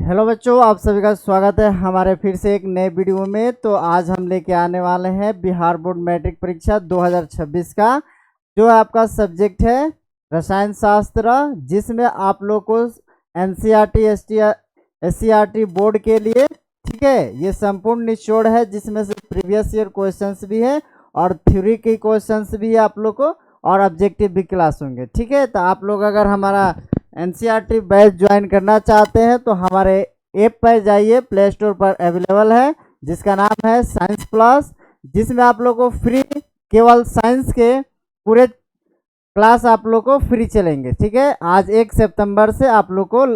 Hello बच्चों, आप सभी का स्वागत है हमारे फिर से एक नए वीडियो में। तो आज हम लेके आने वाले हैं बिहार बोर्ड मैट्रिक परीक्षा 2026 का जो आपका सब्जेक्ट है रसायन शास्त्र, जिसमें आप लोग को एनसीईआरटी एससीईआरटी बोर्ड के लिए ठीक है ये संपूर्ण निचोड़ है, जिसमें से प्रीवियस ईयर क्वेश्चंस भी है और थ्योरी के क्वेश्चंस भी है आप लोग को, और ऑब्जेक्टिव भी क्लास होंगे। ठीक है, तो आप लोग अगर हमारा एनसीईआरटी बैच ज्वाइन करना चाहते हैं तो हमारे ऐप पर जाइए, प्ले स्टोर पर अवेलेबल है, जिसका नाम है साइंस प्लस, जिसमें आप लोग को फ्री केवल साइंस के पूरे क्लास आप लोग को फ्री चलेंगे। ठीक है, आज 1 सितंबर से आप लोग को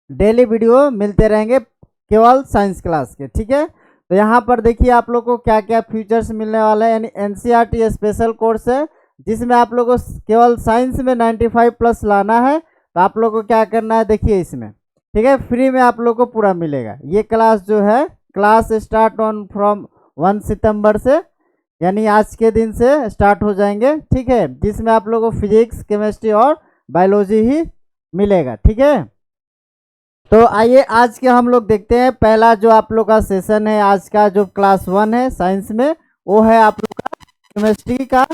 डेली वीडियो मिलते रहेंगे केवल साइंस क्लास के। ठीक है, तो यहाँ पर देखिए आप लोग को क्या क्या फीचर्स मिलने वाला है। यानी एनसीईआरटी स्पेशल कोर्स है, जिसमें आप लोग को केवल साइंस में 95 प्लस लाना है। तो आप लोग को क्या करना है, देखिए इसमें ठीक है फ्री में आप लोग को पूरा मिलेगा। ये क्लास जो है क्लास स्टार्ट ऑन फ्रॉम 1 सितंबर से, यानी आज के दिन से स्टार्ट हो जाएंगे। ठीक है, जिसमें आप लोग को फिजिक्स, केमिस्ट्री और बायोलॉजी ही मिलेगा। ठीक है, तो आइए आज के हम लोग देखते हैं। पहला जो आप लोग का सेशन है आज का, जो क्लास 1 है साइंस में, वो है आप लोग का केमिस्ट्री का।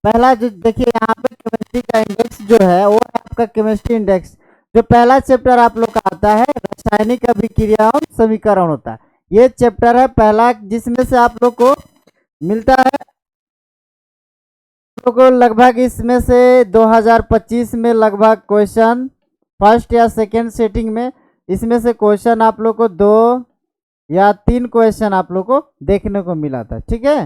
पहला जो देखिए यहाँ पे केमिस्ट्री का इंडेक्स जो है वो है आपका केमिस्ट्री इंडेक्स। जो पहला चैप्टर आप लोग का आता है रासायनिक अभिक्रिया एवं समीकरण होता है, ये चैप्टर है पहला, जिसमें से आप लोग को मिलता है आप लोग को लगभग इसमें से 2025 में लगभग क्वेश्चन फर्स्ट या सेकेंड सेटिंग में इसमें से क्वेश्चन आप लोग को 2 या 3 क्वेश्चन आप लोग को देखने को मिला था। ठीक है,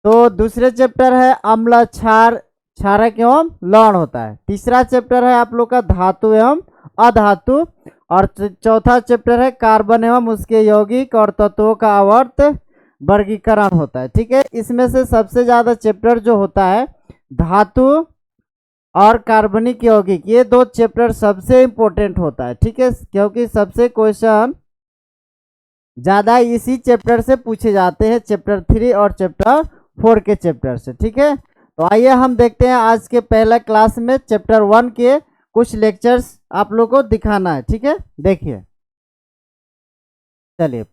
तो दूसरे चैप्टर है अम्ल क्षारक एवं लवण होता है। तीसरा चैप्टर है आप लोग का धातु एवं अधातु, और चौथा चैप्टर है कार्बन एवं उसके यौगिक और तत्वों का आवर्त वर्गीकरण होता है। ठीक है, इसमें से सबसे ज़्यादा चैप्टर जो होता है धातु और कार्बनिक यौगिक, ये 2 चैप्टर सबसे इम्पोर्टेंट होता है। ठीक है, क्योंकि सबसे क्वेश्चन ज़्यादा इसी चैप्टर से पूछे जाते हैं, चैप्टर 3 और चैप्टर 4 के चैप्टर से। ठीक है, तो आइए हम देखते हैं आज के पहला क्लास में चैप्टर 1 के कुछ लेक्चर्स आप लोग को दिखाना है। ठीक है, देखिए चलिए।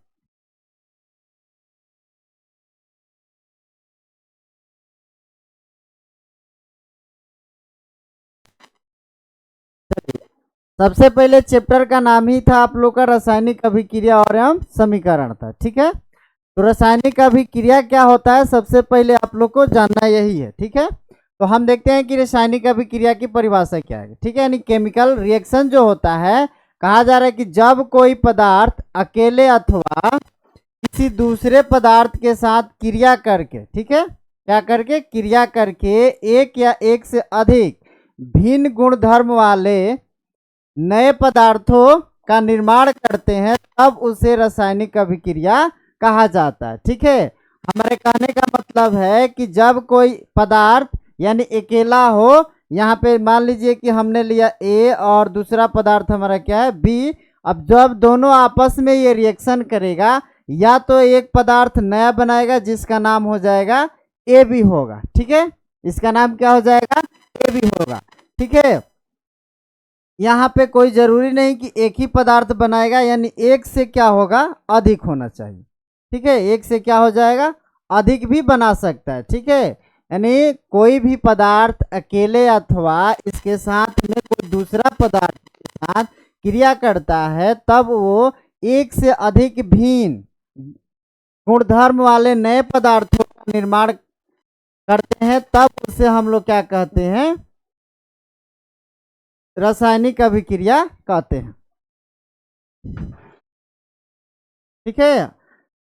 सबसे पहले चैप्टर का नाम ही था आप लोग का रासायनिक अभिक्रिया और एवं समीकरण था। ठीक है, तो रासायनिक अभिक्रिया क्या होता है सबसे पहले आप लोग को जानना यही है। ठीक है, तो हम देखते हैं कि रासायनिक अभिक्रिया की परिभाषा क्या है। ठीक है, यानी केमिकल रिएक्शन जो होता है, कहा जा रहा है कि जब कोई पदार्थ अकेले अथवा किसी दूसरे पदार्थ के साथ क्रिया करके, ठीक है क्या करके क्रिया करके एक या एक से अधिक भिन्न गुणधर्म वाले नए पदार्थों का निर्माण करते हैं, तब उसे रासायनिक अभिक्रिया कहा जाता है। ठीक है, हमारे कहने का मतलब है कि जब कोई पदार्थ यानी अकेला हो, यहाँ पे मान लीजिए कि हमने लिया ए और दूसरा पदार्थ हमारा क्या है बी। अब जब दोनों आपस में ये रिएक्शन करेगा, या तो एक पदार्थ नया बनाएगा जिसका नाम हो जाएगा ए बी होगा। ठीक है, इसका नाम क्या हो जाएगा, ए बी होगा। ठीक है, यहाँ पे कोई जरूरी नहीं कि एक ही पदार्थ बनाएगा, यानी एक से क्या होगा अधिक होना चाहिए। ठीक है, एक से क्या हो जाएगा अधिक भी बना सकता है। ठीक है, यानी कोई भी पदार्थ अकेले अथवा इसके साथ में कोई दूसरा पदार्थ के साथ क्रिया करता है, तब वो एक से अधिक भिन्न गुणधर्म वाले नए पदार्थों का निर्माण करते हैं, तब उसे हम लोग क्या कहते हैं, रासायनिक अभिक्रिया कहते हैं। ठीक है,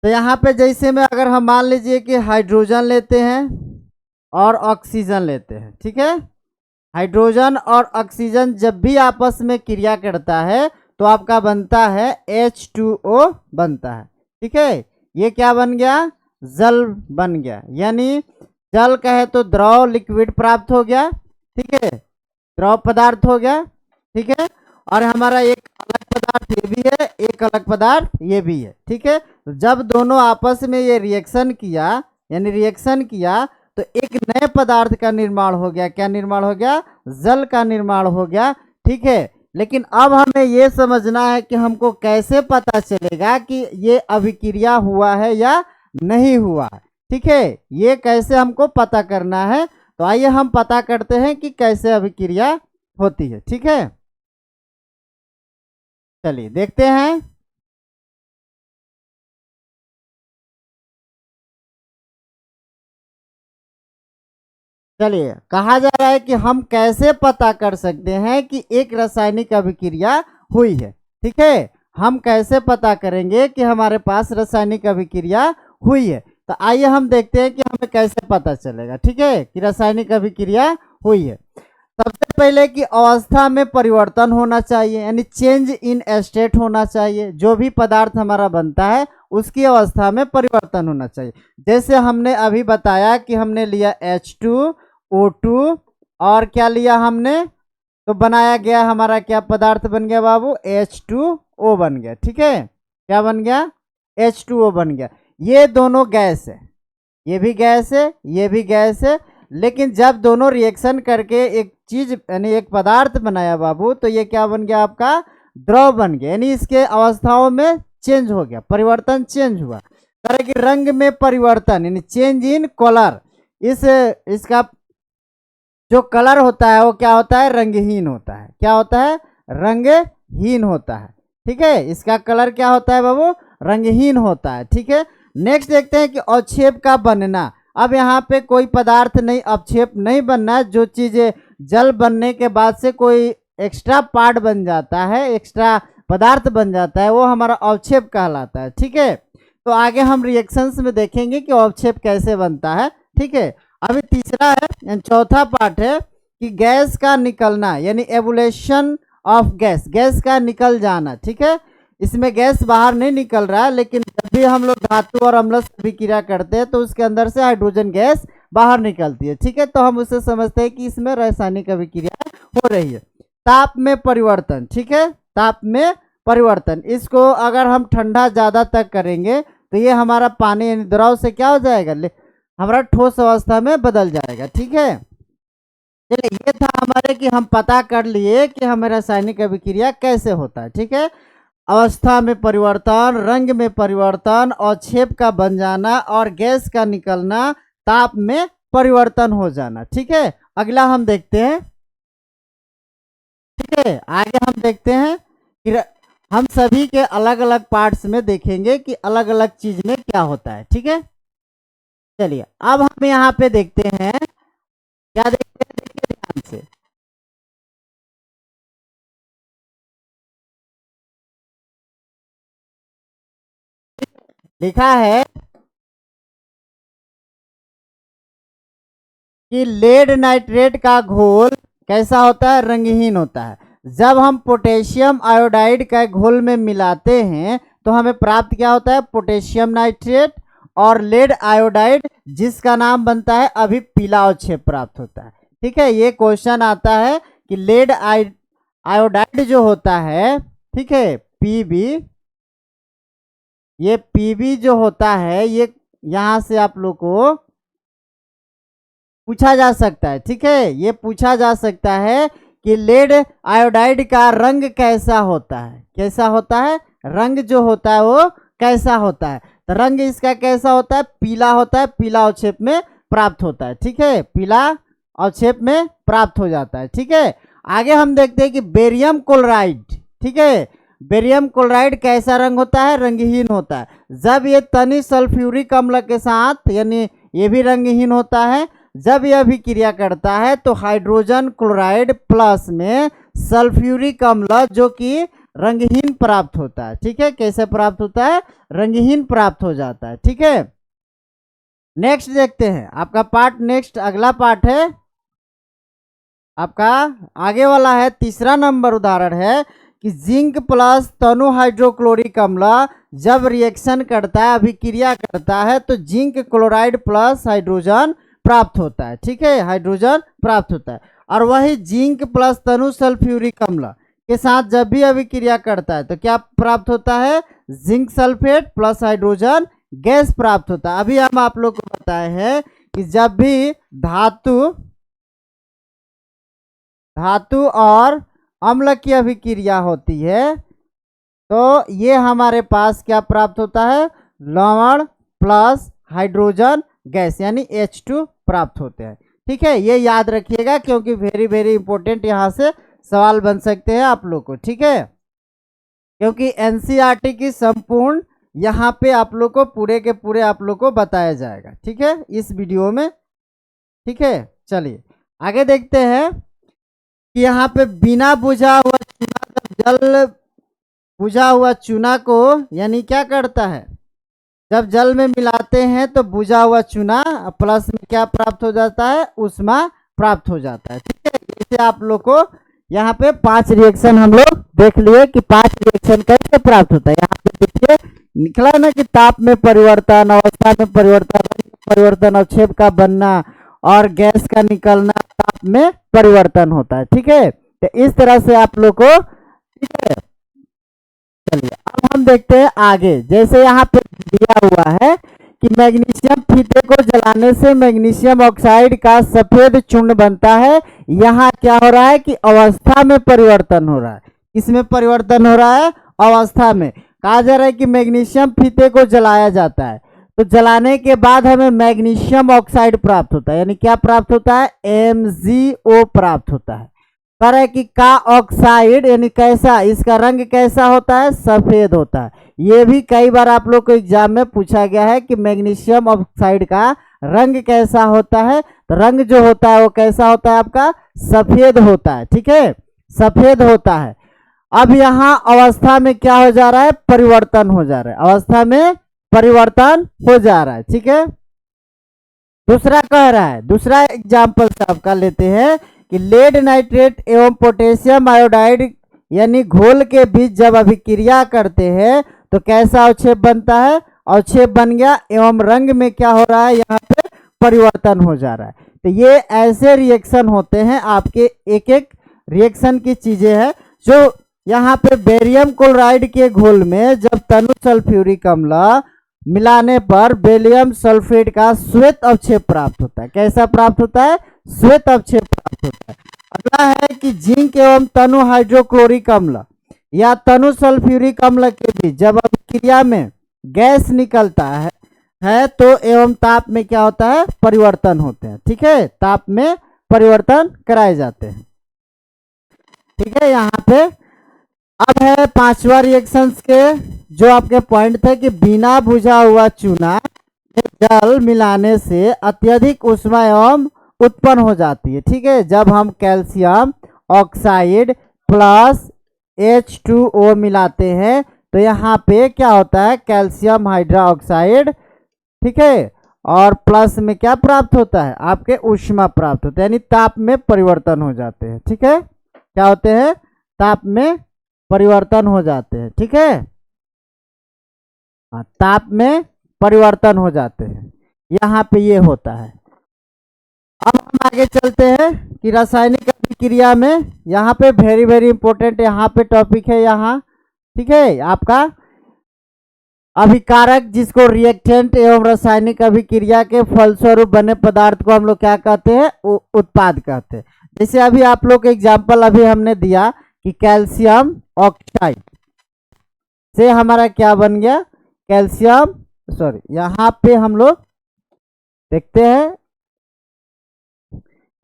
तो यहाँ पे जैसे में अगर हम मान लीजिए कि हाइड्रोजन लेते हैं और ऑक्सीजन लेते हैं। ठीक है, हाइड्रोजन और ऑक्सीजन जब भी आपस में क्रिया करता है तो आपका बनता है H2O बनता है। ठीक है, ये क्या बन गया, जल बन गया, यानी जल कहे तो द्रव लिक्विड प्राप्त हो गया। ठीक है, द्रव पदार्थ हो गया। ठीक है, और हमारा एक अलग पदार्थ ये भी है, एक अलग पदार्थ ये भी है। ठीक है, जब दोनों आपस में ये रिएक्शन किया, यानी रिएक्शन किया, तो एक नए पदार्थ का निर्माण हो गया। क्या निर्माण हो गया, जल का निर्माण हो गया। ठीक है, लेकिन अब हमें ये समझना है कि हमको कैसे पता चलेगा कि ये अभिक्रिया हुआ है या नहीं हुआ है। ठीक है, ये कैसे हमको पता करना है, तो आइए हम पता करते हैं कि कैसे अभिक्रिया होती है। ठीक है, चलिए देखते हैं। चलिए, कहा जा रहा है कि हम कैसे पता कर सकते हैं कि एक रासायनिक अभिक्रिया हुई है। ठीक है, हम कैसे पता करेंगे कि हमारे पास रासायनिक अभिक्रिया हुई है, तो आइए हम देखते हैं कि हमें कैसे पता चलेगा। ठीक है, कि रासायनिक अभिक्रिया हुई है। सबसे पहले कि अवस्था में परिवर्तन होना चाहिए, यानी चेंज इन स्टेट होना चाहिए। जो भी पदार्थ हमारा बनता है उसकी अवस्था में परिवर्तन होना चाहिए। जैसे हमने अभी बताया कि हमने लिया H2O2 और क्या लिया हमने, तो बनाया गया हमारा क्या पदार्थ बन गया बाबू, H2O बन गया। ठीक है, क्या बन गया, H2O बन गया। ये दोनों गैस है, ये भी गैस है, ये भी गैस है। लेकिन जब दोनों रिएक्शन करके एक चीज यानी एक पदार्थ बनाया बाबू, तो ये क्या बन गया, आपका द्रव बन गया। यानी इसके अवस्थाओं में चेंज हो गया, परिवर्तन चेंज हुआ। तरह की रंग में परिवर्तन यानी चेंज इन कलर। इसका जो कलर होता है वो क्या होता है, रंगहीन होता है। क्या होता है, रंगहीन होता है। ठीक है, इसका कलर क्या होता है बाबू, रंगहीन होता है। ठीक है, नेक्स्ट देखते हैं कि अवक्षेप का बनना। अब यहाँ पे कोई पदार्थ नहीं, अवक्षेप नहीं बनना है। जो चीजें जल बनने के बाद से कोई एक्स्ट्रा पार्ट बन जाता है, एक्स्ट्रा पदार्थ बन जाता है, वो हमारा अवक्षेप कहलाता है। ठीक है, तो आगे हम रिएक्शंस में देखेंगे कि अवक्षेप कैसे बनता है। ठीक है, अभी तीसरा है, चौथा पार्ट है कि गैस का निकलना, यानी एवोल्यूशन ऑफ गैस, गैस का निकल जाना। ठीक है, इसमें गैस बाहर नहीं निकल रहा है, लेकिन जब भी हम लोग धातु और अम्ल से अभिक्रिया करते हैं तो उसके अंदर से हाइड्रोजन गैस बाहर निकलती है। ठीक है, तो हम उसे समझते हैं कि इसमें रासायनिक अभिक्रिया हो रही है। ताप में परिवर्तन, ठीक है, ताप में परिवर्तन, इसको अगर हम ठंडा ज़्यादा तक करेंगे तो ये हमारा पानी यानी द्रव से क्या हो जाएगा, हमारा ठोस अवस्था में बदल जाएगा। ठीक है, चलिए ये था हमारे कि हम पता कर लिए कि हमें रासायनिक अभिक्रिया कैसे होता है। ठीक है, अवस्था में परिवर्तन, रंग में परिवर्तन, अवक्षेप का बन जाना और गैस का निकलना, ताप में परिवर्तन हो जाना। ठीक है, अगला हम देखते हैं। ठीक है, आगे हम देखते हैं कि हम सभी के अलग अलग पार्ट्स में देखेंगे कि अलग अलग चीज में क्या होता है। ठीक है, चलिए अब हम यहाँ पे देखते हैं, क्या देखते हैं, देखिए ध्यान से। लिखा है कि लेड नाइट्रेट का घोल कैसा होता है, रंगहीन होता है। जब हम पोटेशियम आयोडाइड का घोल में मिलाते हैं तो हमें प्राप्त क्या होता है, पोटेशियम नाइट्रेट और लेड आयोडाइड, जिसका नाम बनता है अभी पीला अवक्षेप प्राप्त होता है। ठीक है, ये क्वेश्चन आता है कि लेड आयोडाइड जो होता है, ठीक है, पीबी, ये पीबी जो होता है, ये यहाँ से आप लोग को पूछा जा सकता है। ठीक है, ये पूछा जा सकता है कि लेड आयोडाइड का रंग कैसा होता है, कैसा होता है, रंग जो होता है वो कैसा होता है, तो रंग इसका कैसा होता है, पीला होता है, पीला अवक्षेप में प्राप्त होता है। ठीक है, पीला अवक्षेप में प्राप्त हो जाता है। ठीक है, आगे हम देखते हैं कि बेरियम क्लोराइड, ठीक है, बेरियम क्लोराइड कैसा रंग होता है, रंगहीन होता है। जब ये तनि सल्फ्यूरिक अम्ल के साथ, यानी ये भी रंगहीन होता है, जब यह अभिक्रिया करता है तो हाइड्रोजन क्लोराइड प्लस में सल्फ्यूरिक अम्ल जो कि रंगहीन प्राप्त होता है। ठीक है, कैसे प्राप्त होता है, रंगहीन प्राप्त हो जाता है। ठीक है, नेक्स्ट देखते हैं आपका पार्ट, नेक्स्ट अगला पार्ट है आपका आगे वाला है, तीसरा नंबर उदाहरण है कि जिंक प्लस तनु हाइड्रोक्लोरिक अम्ल जब रिएक्शन करता है, अभिक्रिया करता है, तो जिंक क्लोराइड प्लस हाइड्रोजन प्राप्त होता है। ठीक है, हाइड्रोजन प्राप्त होता है। और वही जिंक प्लस तनु सल्फ्यूरिक अम्ल के साथ जब भी अभिक्रिया करता है तो क्या प्राप्त होता है, zinc sulphate plus hydrogen gas प्राप्त होता है। अभी हम आप लोग को बताए हैं कि जब भी धातु और अम्ल की अभिक्रिया होती है तो ये हमारे पास क्या प्राप्त होता है, लवण प्लस हाइड्रोजन गैस यानी H2 प्राप्त होते हैं। ठीक है, ये याद रखिएगा क्योंकि वेरी वेरी इंपॉर्टेंट यहाँ से सवाल बन सकते हैं आप लोग को। ठीक है, क्योंकि एनसीईआरटी की संपूर्ण यहाँ पे आप लोग को पूरे के पूरे आप लोग को बताया जाएगा। ठीक है, इस वीडियो में। ठीक है, चलिए आगे देखते हैं कि यहाँ पे बिना बुझा हुआ चूना, जल बुझा हुआ चूना को यानी क्या करता है, जब जल में मिलाते हैं तो बुझा हुआ चूना प्लस में क्या प्राप्त हो जाता है, ऊष्मा प्राप्त हो जाता है। ठीक है, इसे आप लोग को यहाँ पे 5 रिएक्शन हम लोग देख लिए कि 5 रिएक्शन कैसे प्राप्त होता है। यहाँ पे देखिए निकला ना कि ताप में परिवर्तन, अवस्था में परिवर्तन, अवक्षेप का बनना और गैस का निकलना ताप में परिवर्तन होता है। ठीक है, तो इस तरह से आप लोग को, ठीक है, चलिए अब हम देखते हैं आगे। जैसे यहाँ पे दिया हुआ है कि मैग्नीशियम फीते को जलाने से मैग्नीशियम ऑक्साइड का सफेद चूर्ण बनता है। यहाँ क्या हो रहा है कि अवस्था में परिवर्तन हो रहा है। किसमें परिवर्तन हो रहा है, अवस्था में। कहा जा रहा है कि मैग्नीशियम फीते को जलाया जाता है तो जलाने के बाद हमें मैग्नीशियम ऑक्साइड प्राप्त होता है, यानी क्या प्राप्त होता है, MgO प्राप्त होता है। कह रहा है कि का ऑक्साइड यानी कैसा, इसका रंग कैसा होता है, सफेद होता है। ये भी कई बार आप लोग को एग्जाम में पूछा गया है कि मैग्नीशियम ऑक्साइड का रंग कैसा होता है, तो रंग जो होता है वो कैसा होता है आपका, सफेद होता है। ठीक है, सफेद होता है। अब यहाँ अवस्था में क्या हो जा रहा है, परिवर्तन हो जा रहा है, अवस्था में परिवर्तन हो जा रहा है। ठीक है, दूसरा कह रहा है, दूसरा एग्जाम्पल आपका लेते हैं कि लेड नाइट्रेट एवं पोटेशियम आयोडाइड यानी घोल के बीच जब अभिक्रिया करते हैं तो कैसा अवक्षेप बनता है, अवक्षेप बन गया एवं रंग में क्या हो रहा है, यहाँ पे परिवर्तन हो जा रहा है। तो ये ऐसे रिएक्शन होते हैं, आपके एक एक रिएक्शन की चीजें हैं जो यहाँ पे बेरियम क्लोराइड के घोल में जब तनु सल्फ्यूरिक अम्ल मिलाने पर बेरियम सल्फेट का श्वेत अवक्षेप प्राप्त होता है। कैसा प्राप्त होता है, श्वेत अवक्षेप प्राप्त होता है। अगला है कि जिंक एवं तनु हाइड्रोक्लोरिक अम्ल या तनु सल्फ्यूरिक अम्ल के बीच जब अभिक्रिया में गैस निकलता है तो एवं ताप में क्या होता है, परिवर्तन होते हैं। ठीक है, ताप में परिवर्तन कराए जाते हैं। ठीक है, यहाँ पे अब है 5वां रिएक्शंस के जो आपके पॉइंट थे कि बिना बुझा हुआ चूना में जल मिलाने से अत्यधिक ऊष्मा एवं उत्पन्न हो जाती है। ठीक है, जब हम कैल्शियम ऑक्साइड प्लस H2O मिलाते हैं तो यहाँ पे क्या होता है, कैल्शियम हाइड्रोक्साइड, ठीक है, और प्लस में क्या प्राप्त होता है, आपके ऊष्मा प्राप्त होता है, यानी ताप में परिवर्तन हो जाते हैं। ठीक है, क्या होते हैं, ताप में परिवर्तन हो जाते हैं। ठीक है, ताप में परिवर्तन हो जाते हैं, यहाँ पे ये होता है। अब हम आगे चलते हैं कि रासायनिक अभिक्रिया में, यहाँ पे वेरी वेरी इंपॉर्टेंट यहाँ पे टॉपिक है यहाँ। ठीक है, आपका अभिकारक जिसको रिएक्टेंट एवं रासायनिक अभिक्रिया के फलस्वरूप बने पदार्थ को हम लोग क्या कहते हैं, उत्पाद कहते हैं। जैसे अभी आप लोग एग्जाम्पल अभी हमने दिया कि कैल्शियम ऑक्साइड से हमारा क्या बन गया, कैल्शियम, सॉरी यहाँ पे हम लोग देखते हैं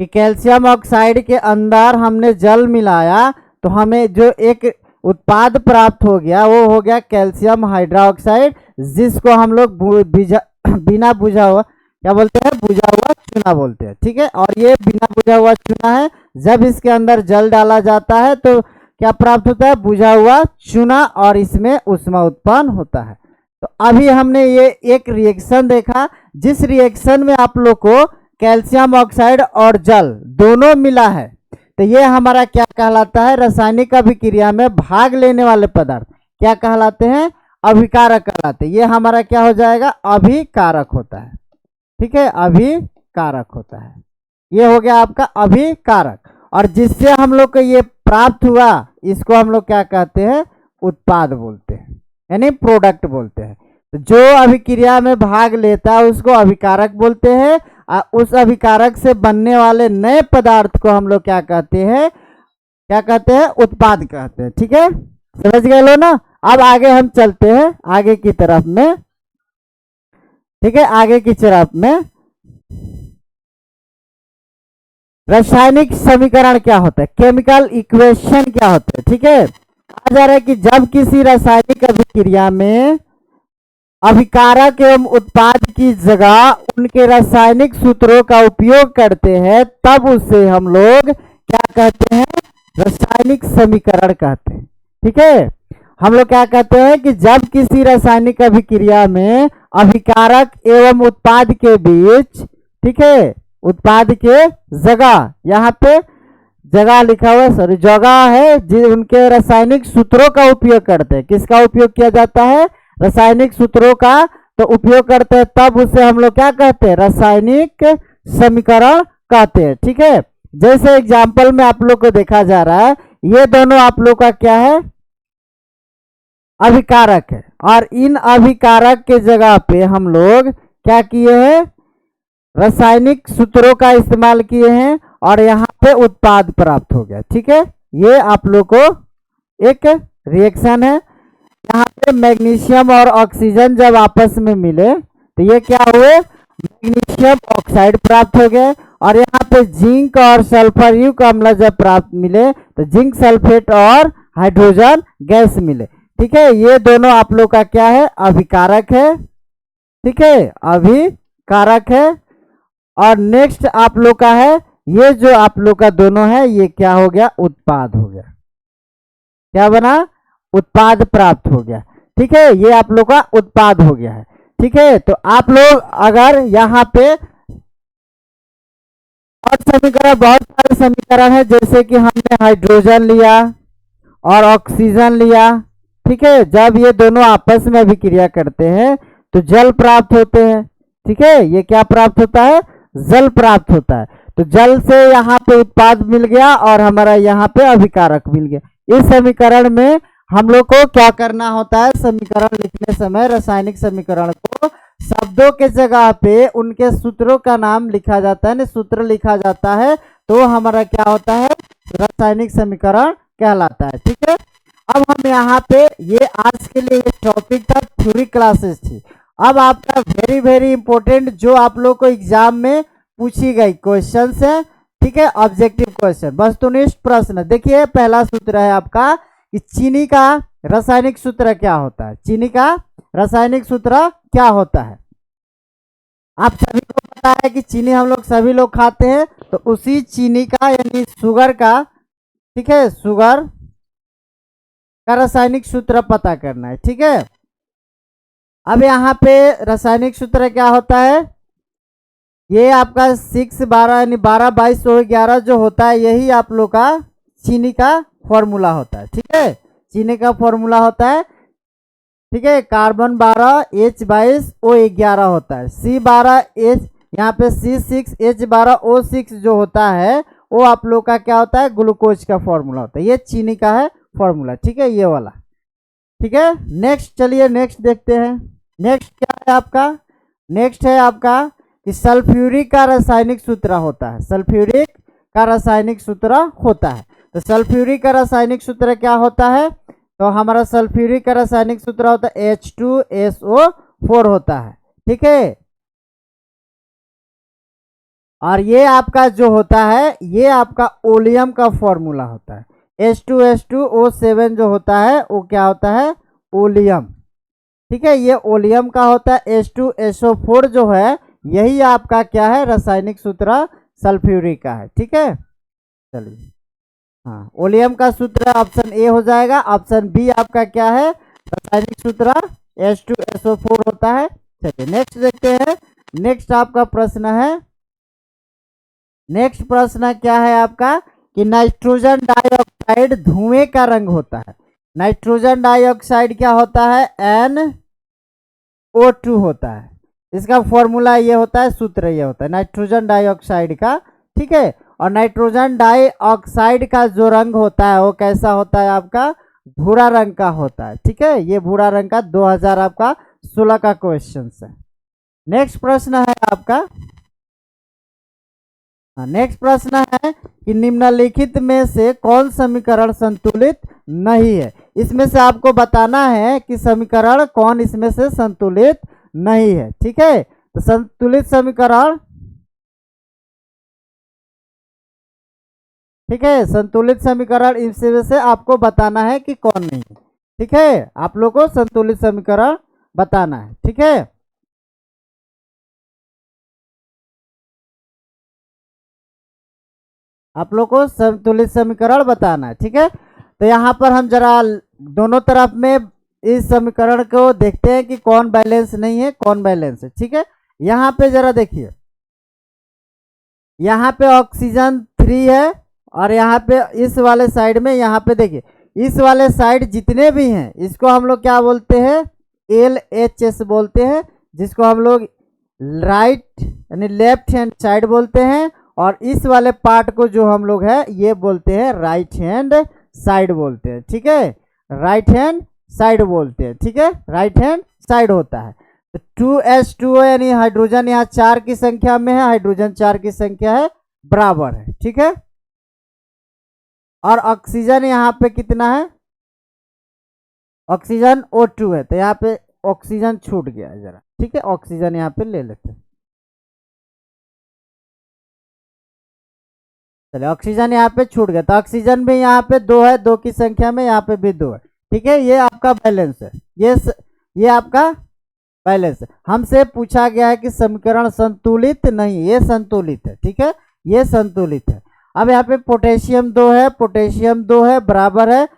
कि कैल्शियम ऑक्साइड के अंदर हमने जल मिलाया तो हमें जो एक उत्पाद प्राप्त हो गया वो हो गया कैल्शियम हाइड्रोक्साइड, जिसको हम लोग बिना बुझा हुआ क्या बोलते हैं, बुझा हुआ चूना बोलते हैं। ठीक है, और ये बिना बुझा हुआ चूना है, जब इसके अंदर जल डाला जाता है तो क्या प्राप्त होता है, बुझा हुआ चूना, और इसमें ऊष्मा उत्पन्न होता है। तो अभी हमने ये एक रिएक्शन देखा जिस रिएक्शन में आप लोग को कैल्शियम ऑक्साइड और जल दोनों मिला है, तो ये हमारा क्या कहलाता है, रासायनिक अभिक्रिया में भाग लेने वाले पदार्थ क्या कहलाते हैं, अभिकारक कहलाते हैं। ये हमारा क्या हो जाएगा, अभिकारक होता है। ठीक है, अभिकारक होता है, ये हो गया आपका अभिकारक। और जिससे हम लोग को ये प्राप्त हुआ इसको हम लोग क्या कहते हैं, उत्पाद बोलते हैं, यानी प्रोडक्ट बोलते हैं। तो जो अभिक्रिया में भाग लेता है उसको अभिकारक बोलते हैं, उस अभिकारक से बनने वाले नए पदार्थ को हम लोग क्या कहते हैं, क्या कहते हैं, उत्पाद कहते हैं। ठीक है, समझ गए लो ना। अब आगे हम चलते हैं आगे की तरफ में। ठीक है, आगे की तरफ में रासायनिक समीकरण क्या होता है, केमिकल इक्वेशन क्या होता है। ठीक है, कहा जा रहा है कि जब किसी रासायनिक अभिक्रिया में अभिकारक एवं उत्पाद की जगह उनके रासायनिक सूत्रों का उपयोग करते हैं तब उसे हम लोग क्या कहते हैं, रासायनिक समीकरण कहते हैं। ठीक है, हम लोग क्या कहते हैं कि जब किसी रासायनिक अभिक्रिया में अभिकारक एवं उत्पाद के बीच, ठीक है, उत्पाद के जगह, यहाँ पे जगह लिखा हुआ है, सॉरी जगह है, जो उनके रासायनिक सूत्रों का उपयोग करते हैं। किसका उपयोग किया जाता है, रासायनिक सूत्रों का तो उपयोग करते हैं, तब उसे हम लोग क्या कहते हैं, रासायनिक समीकरण कहते हैं। ठीक है, जैसे एग्जाम्पल में आप लोग को देखा जा रहा है, ये दोनों आप लोग का क्या है, अभिकारक है, और इन अभिकारक के जगह पे हम लोग क्या किए हैं, रासायनिक सूत्रों का इस्तेमाल किए हैं और यहाँ पे उत्पाद प्राप्त हो गया। ठीक है, ये आप लोग को एक रिएक्शन है। यहाँ पे मैग्नीशियम और ऑक्सीजन जब आपस में मिले तो ये क्या हुए, मैग्नीशियम ऑक्साइड प्राप्त हो गए, और यहाँ पे जिंक और सल्फर युक्त अम्ल जब प्राप्त मिले तो जिंक सल्फेट और हाइड्रोजन गैस मिले। ठीक है, ये दोनों आप लोग का क्या है, अभिकारक है। ठीक है, अभिकारक है। और नेक्स्ट आप लोग का है, ये जो आप लोग का दोनों है, ये क्या हो गया, उत्पाद हो गया। क्या बना, उत्पाद प्राप्त हो गया। ठीक है, ये आप लोग का उत्पाद हो गया है। ठीक है, तो आप लोग अगर यहाँ पे और समीकरण, बहुत सारे समीकरण है, जैसे कि हमने हाइड्रोजन लिया और ऑक्सीजन लिया। ठीक है, जब ये दोनों आपस में अभिक्रिया करते हैं तो जल प्राप्त होते हैं। ठीक है, ये क्या प्राप्त होता है, जल प्राप्त होता है। तो जल से यहाँ पे उत्पाद मिल गया और हमारा यहाँ पे अभिकारक मिल गया। इस समीकरण में हम लोग को क्या करना होता है, समीकरण लिखने समय रासायनिक समीकरण को शब्दों के जगह पे उनके सूत्रों का नाम लिखा जाता है, ना सूत्र लिखा जाता है, तो हमारा क्या होता है, रासायनिक समीकरण कहलाता है। ठीक है, अब हम यहाँ पे ये आज के लिए ये टॉपिक था, थ्योरी क्लासेस थी। अब आपका वेरी वेरी इंपॉर्टेंट जो आप लोग को एग्जाम में पूछी गई क्वेश्चन है। ठीक है, ऑब्जेक्टिव क्वेश्चन, वस्तुनिष्ठ प्रश्न। देखिए पहला सूत्र है आपका कि चीनी का रासायनिक सूत्र क्या होता है, चीनी का रासायनिक सूत्र क्या होता है। आप सभी को पता है कि चीनी हम लोग सभी लोग खाते हैं, तो उसी चीनी का यानी शुगर का, ठीक है, शुगर का रासायनिक सूत्र पता करना है। ठीक है, अब यहाँ पे रासायनिक सूत्र क्या होता है, ये आपका 6-12 यानी 12-22-11 जो होता है, यही आप लोग का चीनी का फॉर्मूला होता है। ठीक है, चीनी का फॉर्मूला होता है। ठीक है, कार्बन 12 H22 O11 होता है, C12 H, यहाँ पे C6 H12 O6 जो होता है वो आप लोग का क्या होता है, ग्लूकोज का फॉर्मूला होता है। ये चीनी का है फॉर्मूला। ठीक है, ये वाला। ठीक है, नेक्स्ट चलिए नेक्स्ट देखते हैं। नेक्स्ट क्या है आपका, नेक्स्ट है आपका कि सल्फ्यूरिक का रासायनिक सूत्र होता है, सल्फ्यूरिक का रासायनिक सूत्र होता है। तो सल्फ्यूरिक का रासायनिक सूत्र क्या होता है, तो हमारा सल्फ्यूरिक का रासायनिक सूत्र होता है H2SO4 होता है। ठीक है, और ये आपका जो होता है, ये आपका ओलियम का फॉर्मूला होता है। H2S2O7 जो होता है वो क्या होता है, ओलियम। ठीक है, ये ओलियम का होता है। H2SO4 जो है यही आपका क्या है, रासायनिक सूत्र सल्फ्यूरिक का है। ठीक है, चलिए, हाँ, ओलियम का सूत्र ऑप्शन ए हो जाएगा। ऑप्शन बी आपका क्या है, रासायनिक सूत्र H2SO4 होता है। चलिए नेक्स्ट देखते हैं। नेक्स्ट आपका प्रश्न है, नेक्स्ट प्रश्न क्या है आपका कि नाइट्रोजन डाइऑक्साइड धुएं का रंग होता है। नाइट्रोजन डाइऑक्साइड क्या होता है, NO2 होता है। इसका फॉर्मूला ये होता है, सूत्र ये होता है नाइट्रोजन डाइऑक्साइड का। ठीक है, और नाइट्रोजन डाइऑक्साइड का जो रंग होता है वो कैसा होता है आपका, भूरा रंग का होता है। ठीक है, ये भूरा रंग का 2000 आपका 16 का क्वेश्चन है। नेक्स्ट प्रश्न है आपका नेक्स्ट प्रश्न है कि निम्नलिखित में से कौन समीकरण संतुलित नहीं है। इसमें से आपको बताना है कि समीकरण कौन इसमें से संतुलित नहीं है। ठीक है, तो संतुलित समीकरण, ठीक है, संतुलित समीकरण इसमें से आपको बताना है कि कौन नहीं है। ठीक है, आप लोग को संतुलित समीकरण बताना है। ठीक है, आप लोग को संतुलित समीकरण बताना है। ठीक है, तो यहाँ पर हम जरा दोनों तरफ में इस समीकरण को देखते हैं कि कौन बैलेंस नहीं है, कौन बैलेंस है। ठीक है, यहाँ पे जरा देखिए, यहाँ पे ऑक्सीजन 3 है और यहाँ पे इस वाले साइड में, यहाँ पे देखिए इस वाले साइड जितने भी हैं इसको हम लोग क्या बोलते हैं, LHS बोलते हैं, जिसको हम लोग राइट यानी लेफ्ट हैंड साइड बोलते हैं। और इस वाले पार्ट को जो हम लोग है ये बोलते हैं राइट हैंड साइड बोलते हैं। ठीक है, राइट हैंड साइड बोलते हैं। ठीक है, राइट हैंड साइड होता है। तो 2H2O यानी हाइड्रोजन यहाँ 4 की संख्या में है, हाइड्रोजन 4 की संख्या है, बराबर है। ठीक है, और ऑक्सीजन यहाँ पे कितना है, ऑक्सीजन O2 है, तो यहाँ पे ऑक्सीजन छूट गया है जरा। ठीक है, ऑक्सीजन यहाँ पे ले लेते हैं। चलिए, ऑक्सीजन यहाँ पे छूट गया, तो ऑक्सीजन भी यहाँ पे 2 है, 2 की संख्या में, यहाँ पे भी 2 है। ठीक है, ये आपका बैलेंस है, ये आपका बैलेंस है। हमसे पूछा गया है कि समीकरण संतुलित नहीं, ये संतुलित है। ठीक है, ये संतुलित है। अब यहाँ पे पोटेशियम 2 है, पोटेशियम 2 है, बराबर है।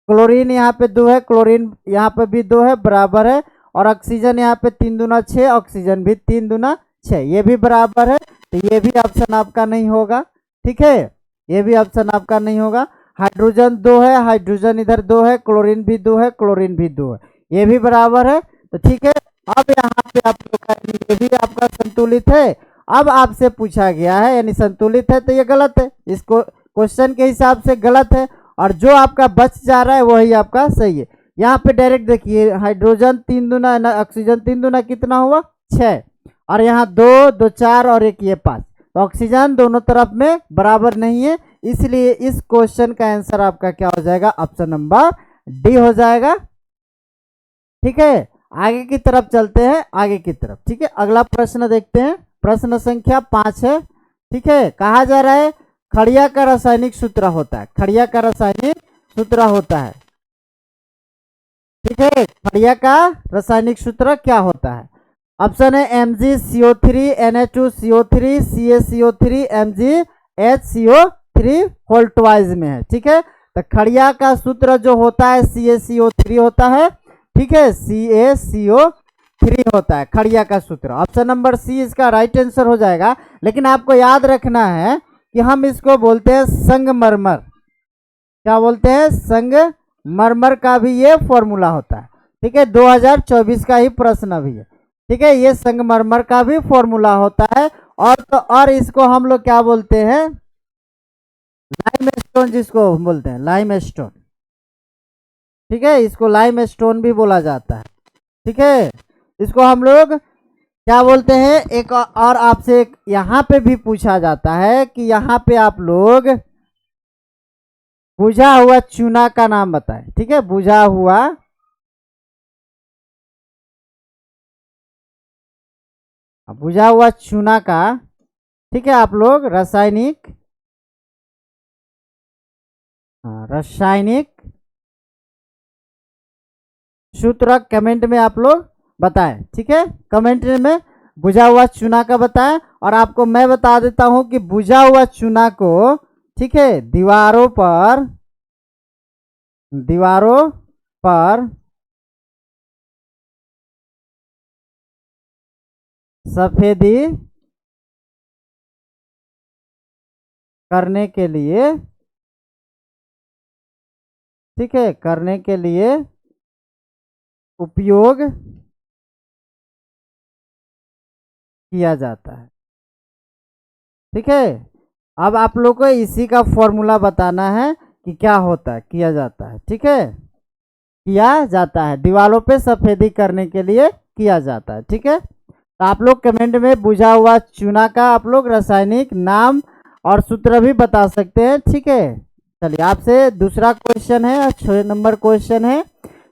क्लोरीन यहाँ पे 2 है, क्लोरीन यहाँ पे भी 2 है, बराबर है। और ऑक्सीजन यहाँ पे 3 दूना 6, ऑक्सीजन भी 3 दूना 6, ये भी बराबर है। तो ये भी ऑप्शन आपका नहीं होगा। ठीक है, ये भी ऑप्शन आपका नहीं होगा। हाइड्रोजन 2 है, हाइड्रोजन इधर 2 है, क्लोरीन भी 2 है, क्लोरीन भी 2 है, ये भी बराबर है। तो ठीक है, अब यहाँ पे आप लोग का ये भी आपका संतुलित है। अब आपसे पूछा गया है यानी संतुलित है, तो ये गलत है, इसको क्वेश्चन के हिसाब से गलत है। और जो आपका बच जा रहा है वही आपका सही है। यहाँ पे डायरेक्ट देखिए, हाइड्रोजन 3 दूना ऑक्सीजन 3 दूना कितना हुआ, 6, और यहाँ 2 2 4 और 1 ये 5। तो ऑक्सीजन दोनों तरफ में बराबर नहीं है, इसलिए इस क्वेश्चन का आंसर आपका क्या हो जाएगा, ऑप्शन नंबर डी हो जाएगा। ठीक है, आगे की तरफ चलते हैं, आगे की तरफ। ठीक है, अगला प्रश्न देखते हैं, प्रश्न संख्या 5 है। ठीक है, कहा जा रहा है खड़िया का रासायनिक सूत्र होता है, खड़िया का रासायनिक सूत्र होता है। ठीक है, खड़िया का रासायनिक सूत्र क्या होता है। ऑप्शन है MgCO3 Na2CO3 CaCO3 MgHCO3 whole twice में है। ठीक है, तो खड़िया का सूत्र जो होता है CaCO3 होता है। ठीक है, CaCO3 होता है खड़िया का सूत्र। ऑप्शन नंबर सी इसका राइट आंसर हो जाएगा। लेकिन आपको याद रखना है कि हम इसको बोलते हैं संगमरमर। क्या बोलते हैं, संगमरमर का भी ये फॉर्मूला होता है। ठीक है, 2024 का ही प्रश्न भी है। ठीक है, ये संगमरमर का भी फॉर्मूला होता है। और इसको हम लोग क्या बोलते हैं, लाइमस्टोन, जिसको हम बोलते हैं लाइमस्टोन। ठीक है, इसको लाइमस्टोन भी बोला जाता है। ठीक है, इसको हम लोग क्या बोलते हैं। एक और आपसे यहाँ पे भी पूछा जाता है कि यहाँ पे आप लोग बुझा हुआ चूना का नाम बताएं। ठीक है, बुझा हुआ चूना का, ठीक है, आप लोग रासायनिक सूत्र कमेंट में आप लोग बताएं। ठीक है, कमेंट में बुझा हुआ चूना का बताएं। और आपको मैं बता देता हूं कि बुझा हुआ चूना को, ठीक है, दीवारों पर सफेदी करने के लिए, ठीक है, करने के लिए उपयोग किया जाता है। ठीक है, अब आप लोग को इसी का फॉर्मूला बताना है कि क्या होता है, किया जाता है। ठीक है, किया जाता है, दीवारों पे सफेदी करने के लिए किया जाता है। ठीक है, तो आप लोग कमेंट में बुझा हुआ चूना का आप लोग रासायनिक नाम और सूत्र भी बता सकते हैं। ठीक है, चलिए आपसे दूसरा क्वेश्चन है, 6 नंबर क्वेश्चन है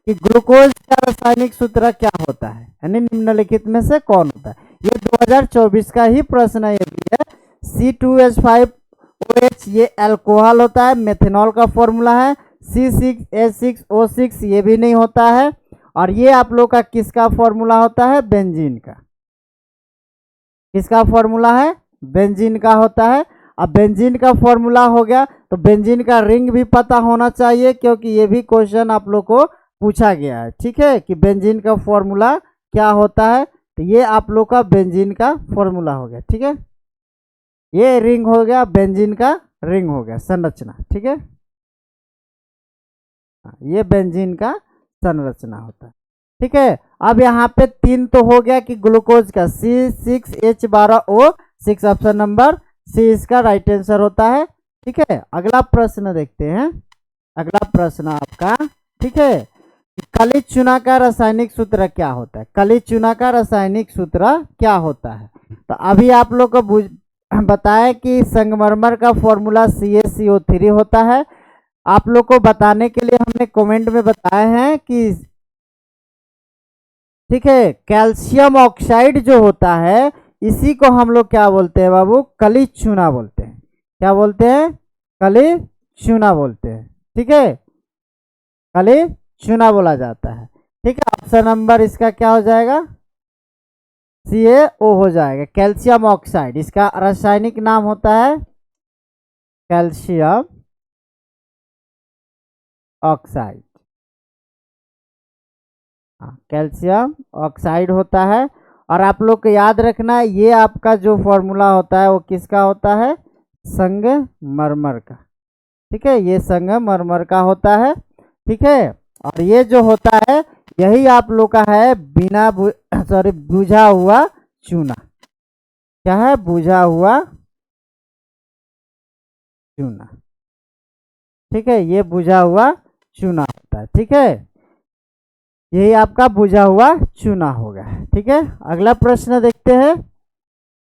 कि ग्लूकोज का रासायनिक सूत्र क्या होता है, यानी निम्नलिखित में से कौन होता है। ये 2024 का ही प्रश्न है, ये भी है। C2H5OH ये अल्कोहल होता है, मेथनॉल का फॉर्मूला है। C6H6O6 ये भी नहीं होता है। और ये आप लोग का किसका फॉर्मूला होता है, बेंजीन का। किसका फॉर्मूला है, बेंजीन का होता है। अब बेंजीन का फॉर्मूला हो गया तो बेंजीन का रिंग भी पता होना चाहिए, क्योंकि ये भी क्वेश्चन आप लोग को पूछा गया है। ठीक है, कि बेंजीन का फॉर्मूला क्या होता है, तो ये आप लोग का बेंजीन का फॉर्मूला हो गया। ठीक है, ये रिंग हो गया, बेंजीन का रिंग हो गया, संरचना। ठीक है, ये बेंजीन का संरचना होता है। ठीक है, अब यहाँ पे 3 तो हो गया कि ग्लूकोज का C6H12O6 ऑप्शन नंबर सी इसका राइट आंसर होता है। ठीक है, अगला प्रश्न देखते हैं। अगला प्रश्न आपका, ठीक है, काली चूना का रासायनिक सूत्र क्या होता है। काली चूना का रासायनिक सूत्र क्या होता है, तो अभी आप लोग को बताया कि संगमरमर का फॉर्मूला CaCO3 होता है। आप लोग को बताने के लिए हमने कमेंट में बताए हैं कि ठीक है, कैल्शियम ऑक्साइड जो होता है इसी को हम लोग क्या बोलते हैं बाबू, कली चूना बोलते हैं। क्या बोलते हैं, कली चूना बोलते हैं। ठीक है, कली चूना बोला जाता है। ठीक है, ऑप्शन नंबर इसका क्या हो जाएगा, CaO हो जाएगा, कैल्शियम ऑक्साइड। इसका रासायनिक नाम होता है कैल्शियम ऑक्साइड। कैल्शियम ऑक्साइड होता है। और आप लोग को याद रखना है, ये आपका जो फॉर्मूला होता है वो किसका होता है, संगमरमर का। ठीक है, ये संगमरमर का होता है। ठीक है, और ये जो होता है यही आप लोग का है बिना बुझा हुआ चूना। क्या है, बुझा हुआ चूना। ठीक है, ये बुझा हुआ चूना होता है। ठीक है, यही आपका बुझा हुआ चूना होगा। ठीक है, अगला प्रश्न देखते हैं।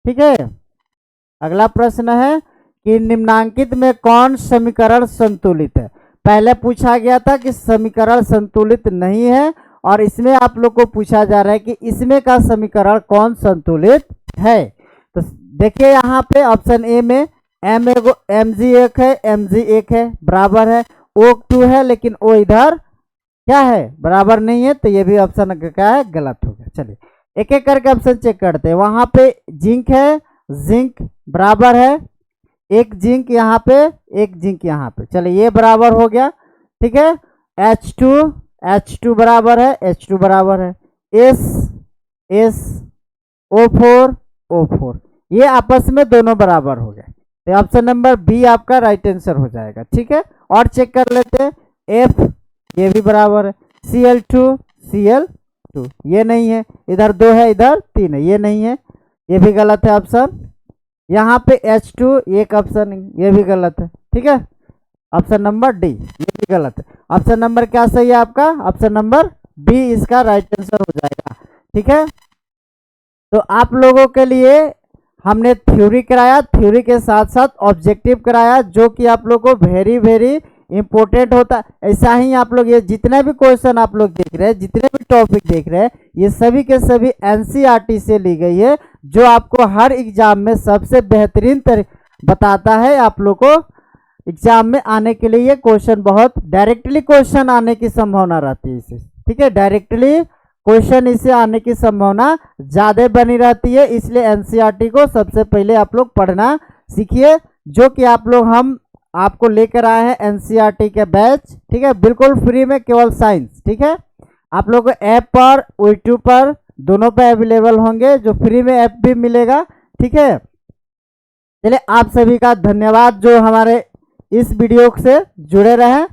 ठीक है, अगला प्रश्न है कि निम्नांकित में कौन समीकरण संतुलित है। पहले पूछा गया था कि समीकरण संतुलित नहीं है, और इसमें आप लोग को पूछा जा रहा है कि इसमें का समीकरण कौन संतुलित है। तो देखिए यहाँ पे ऑप्शन ए में Mg1 है, Mg1 है, बराबर है, O2 है, लेकिन O इधर क्या है, बराबर नहीं है, तो ये भी ऑप्शन क्या है, गलत हो गया। चलिए एक एक करके ऑप्शन चेक करते हैं। वहां पे जिंक है, जिंक बराबर है, एक जिंक यहाँ पे, एक जिंक यहाँ पे। चलिए ये बराबर हो गया। ठीक है, H2 बराबर है, H2 बराबर है, O4 ये आपस में दोनों बराबर हो गए, तो ऑप्शन नंबर बी आपका राइट आंसर हो जाएगा। ठीक है, और चेक कर लेते हैं। F ये भी बराबर है, Cl2 ये नहीं है, इधर 2 है, इधर 3 है, ये नहीं है, ये भी गलत है ऑप्शन। यहाँ पे H2 एक ऑप्शन, ये भी गलत है। ठीक है, ऑप्शन नंबर डी ये भी गलत है। ऑप्शन नंबर क्या सही है आपका, ऑप्शन नंबर बी इसका राइट आंसर हो जाएगा। ठीक है, तो आप लोगों के लिए हमने थ्योरी कराया, थ्योरी के साथ साथ ऑब्जेक्टिव कराया, जो कि आप लोग को वेरी वेरी इंपॉर्टेंट होता। ऐसा ही आप लोग ये जितने भी क्वेश्चन आप लोग देख रहे हैं, जितने भी टॉपिक देख रहे हैं, ये सभी के सभी NCERT से ली गई है, जो आपको हर एग्जाम में सबसे बेहतरीन बताता है। आप लोग को एग्जाम में आने के लिए ये क्वेश्चन बहुत डायरेक्टली क्वेश्चन आने की संभावना रहती है इसे। ठीक है, डायरेक्टली क्वेश्चन इसे आने की संभावना ज़्यादा बनी रहती है, इसलिए NCERT को सबसे पहले आप लोग पढ़ना सीखिए, जो कि आप लोग हम आपको लेकर आए हैं NCERT के बैच। ठीक है, बिल्कुल फ्री में, केवल साइंस। ठीक है, आप लोग को ऐप पर, यूट्यूब पर, दोनों पे अवेलेबल होंगे, जो फ्री में ऐप भी मिलेगा। ठीक है, चलिए आप सभी का धन्यवाद जो हमारे इस वीडियो से जुड़े रहे।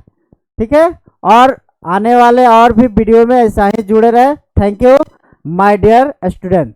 ठीक है, और आने वाले और भी वीडियो में ऐसा ही जुड़े रहे। Thank you my dear student.